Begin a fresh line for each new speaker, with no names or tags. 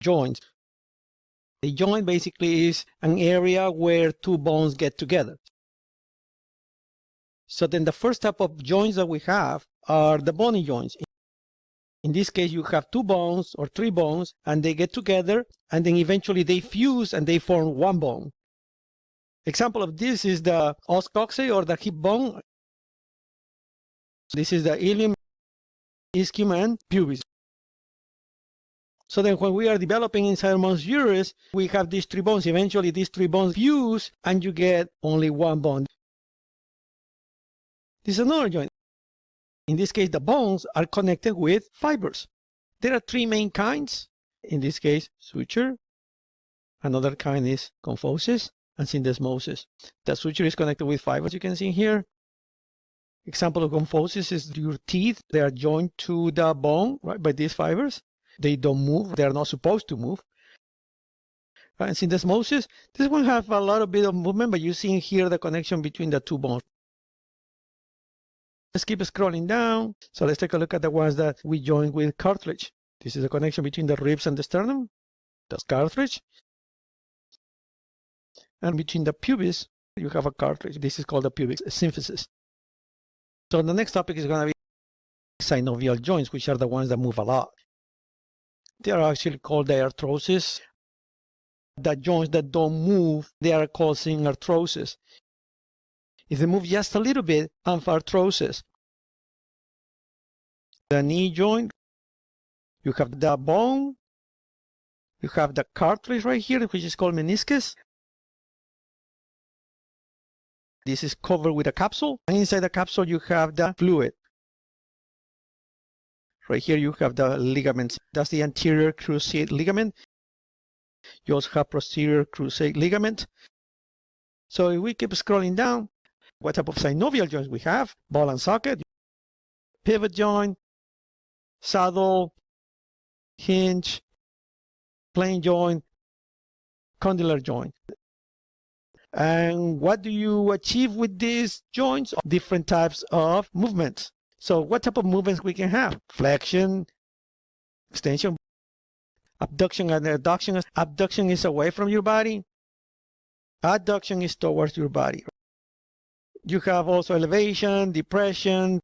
joints. A joint basically is an area where two bones get together. So then the first type of joints that we have are the bony joints. In this case, you have two bones or three bones, and they get together, and then eventually they fuse and they form one bone. Example of this is the os coxae or the hip bone. This is the ilium, ischium, and pubis. So then when we are developing inside mouse uterus, we have these three bones. Eventually, these three bones fuse, and you get only one bone. This is another joint. In this case, the bones are connected with fibers. There are three main kinds. In this case, suture. Another kind is kyphosis and syndesmosis. The suture is connected with fibers, you can see here. Example of kyphosis is your teeth. They are joined to the bone, right, by these fibers. They don't move. They are not supposed to move. And syndesmosis, this one has a lot of bit of movement, but you see here the connection between the two bones. Let's keep scrolling down. So let's take a look at the ones that we join with cartilage. This is the connection between the ribs and the sternum. That's cartilage. And between the pubis, you have a cartilage. This is called the pubic symphysis. So the next topic is going to be synovial joints, which are the ones that move a lot. They are actually called diarthrosis. The joints that don't move, they are called synarthrosis. If they move just a little bit, amphiarthrosis. The knee joint, you have the bone, you have the cartilage right here, which is called meniscus. This is covered with a capsule, and inside the capsule you have the fluid. Right here you have the ligaments. That's the anterior cruciate ligament. You also have posterior cruciate ligament. So if we keep scrolling down, what type of synovial joints we have? Ball and socket, pivot joint, saddle, hinge, plane joint, condylar joint. And what do you achieve with these joints? Different types of movements. So what type of movements we can have? Flexion, extension, abduction and adduction. Abduction is away from your body. Adduction is towards your body. You have also elevation, depression,